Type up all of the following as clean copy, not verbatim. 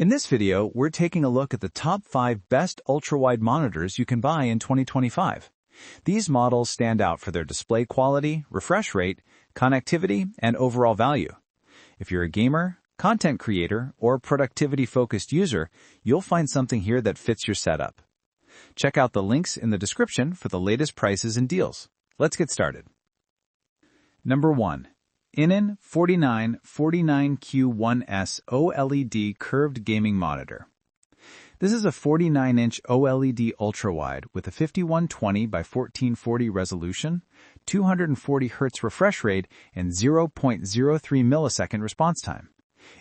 In this video, we're taking a look at the top 5 best ultrawide monitors you can buy in 2025. These models stand out for their display quality, refresh rate, connectivity, and overall value. If you're a gamer, content creator, or productivity-focused user, you'll find something here that fits your setup. Check out the links in the description for the latest prices and deals. Let's get started. Number 1. INNOCN 4949Q1S OLED Curved Gaming Monitor. This is a 49-inch OLED ultrawide with a 5120 by 1440 resolution, 240 Hz refresh rate, and 0.03 millisecond response time.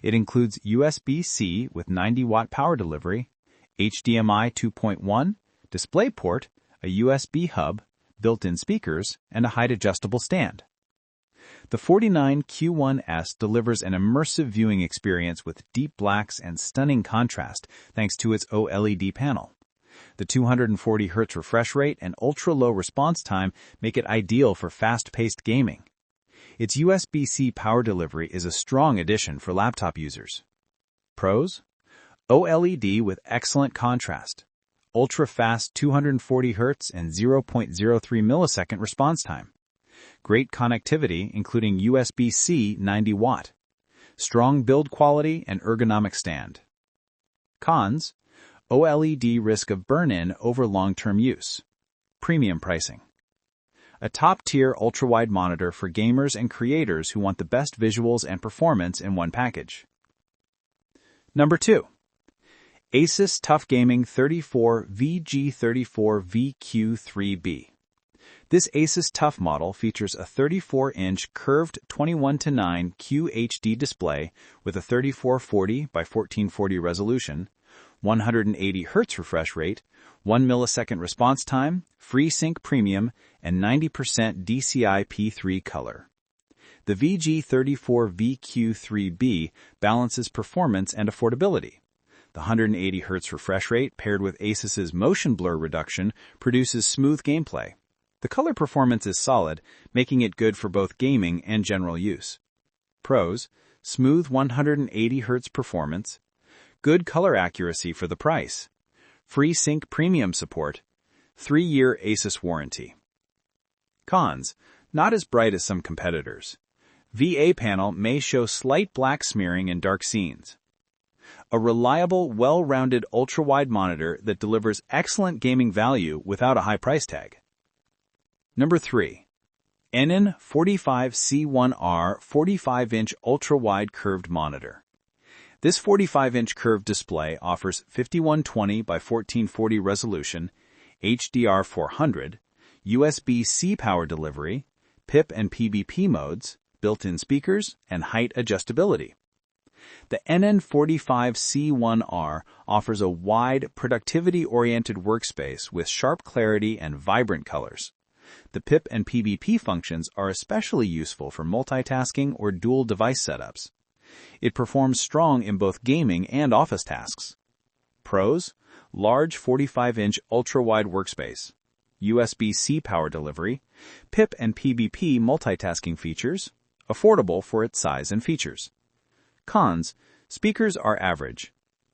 It includes USB-C with 90-watt power delivery, HDMI 2.1, DisplayPort, a USB hub, built-in speakers, and a height-adjustable stand. The 49Q1S delivers an immersive viewing experience with deep blacks and stunning contrast thanks to its OLED panel. The 240 Hz refresh rate and ultra-low response time make it ideal for fast-paced gaming. Its USB-C power delivery is a strong addition for laptop users. Pros: OLED with excellent contrast, ultra-fast 240 Hz and 0.03 millisecond response time. Great connectivity, including USB-C 90-watt. Strong build quality and ergonomic stand. Cons: OLED risk of burn-in over long-term use. Premium pricing. A top-tier ultrawide monitor for gamers and creators who want the best visuals and performance in one package. Number 2. ASUS Tough Gaming 34 VG34VQ3B. This ASUS Tough model features a 34-inch curved 21:9 QHD display with a 3440 by 1440 resolution, 180 Hz refresh rate, 1 millisecond response time, FreeSync Premium, and 90% DCI P3 color. The VG34VQ3B balances performance and affordability. The 180 Hz refresh rate paired with ASUS's motion blur reduction produces smooth gameplay. The color performance is solid, making it good for both gaming and general use. Pros: smooth 180 Hz performance, good color accuracy for the price, FreeSync Premium support, 3-year ASUS warranty. Cons: not as bright as some competitors. VA panel may show slight black smearing in dark scenes. A reliable, well-rounded ultra-wide monitor that delivers excellent gaming value without a high price tag. Number 3. INNOCN 45C1R 45-inch ultra-wide curved monitor. This 45-inch curved display offers 5120 by 1440 resolution, HDR400, USB-C power delivery, PIP and PBP modes, built-in speakers, and height adjustability. The INNOCN 45C1R offers a wide, productivity-oriented workspace with sharp clarity and vibrant colors. The PIP and PBP functions are especially useful for multitasking or dual device setups. It performs strong in both gaming and office tasks. Pros: large 45-inch ultra-wide workspace, USB-C power delivery, PIP and PBP multitasking features, affordable for its size and features. Cons: speakers are average.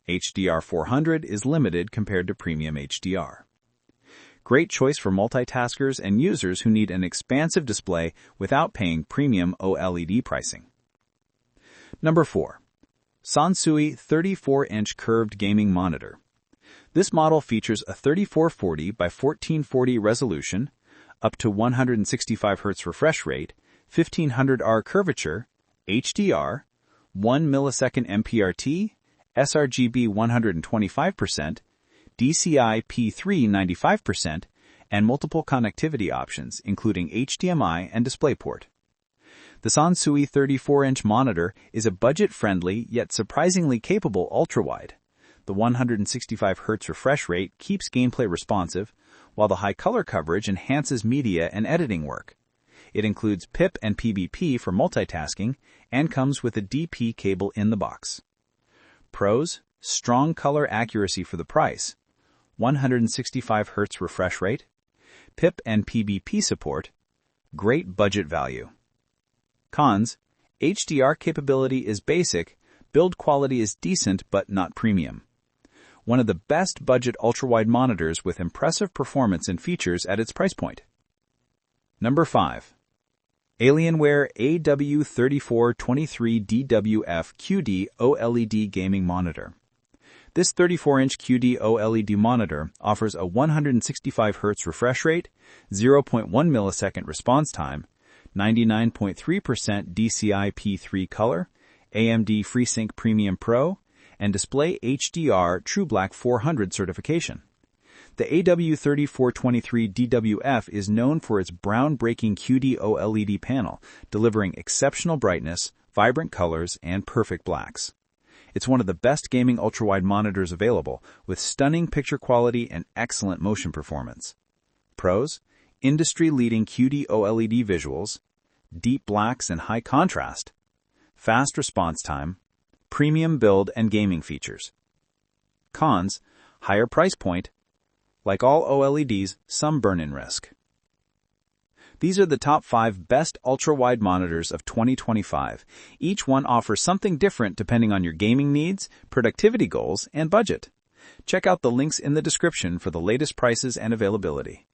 HDR400 is limited compared to premium HDR. Great choice for multitaskers and users who need an expansive display without paying premium OLED pricing. Number 4. SANSUI 34-inch curved gaming monitor. This model features a 3440 by 1440 resolution, up to 165 Hz refresh rate, 1500R curvature, HDR, 1 millisecond MPRT, sRGB 125%, DCI P3 95%, and multiple connectivity options, including HDMI and DisplayPort. The SANSUI 34-inch monitor is a budget-friendly yet surprisingly capable ultrawide. The 165 Hz refresh rate keeps gameplay responsive, while the high color coverage enhances media and editing work. It includes PIP and PBP for multitasking and comes with a DP cable in the box. Pros: strong color accuracy for the price, 165 Hz refresh rate, PIP and PBP support, great budget value. Cons: HDR capability is basic, Build quality is decent but not premium. One of the best budget ultrawide monitors with impressive performance and features at its price point. Number 5. Alienware AW3423DWF QD-OLED Gaming Monitor. This 34-inch QD-OLED monitor offers a 165 Hz refresh rate, 0.1 millisecond response time, 99.3% DCI-P3 color, AMD FreeSync Premium Pro, and Display HDR True Black 400 certification. The AW3423DWF is known for its groundbreaking QD-OLED panel, delivering exceptional brightness, vibrant colors, and perfect blacks. It's one of the best gaming ultrawide monitors available, with stunning picture quality and excellent motion performance. Pros: industry-leading QD-OLED visuals, deep blacks and high contrast, fast response time, premium build and gaming features. Cons: higher price point. Like all OLEDs, some burn-in risk. These are the top 5 best ultra-wide monitors of 2025. Each one offers something different depending on your gaming needs, productivity goals, and budget. Check out the links in the description for the latest prices and availability.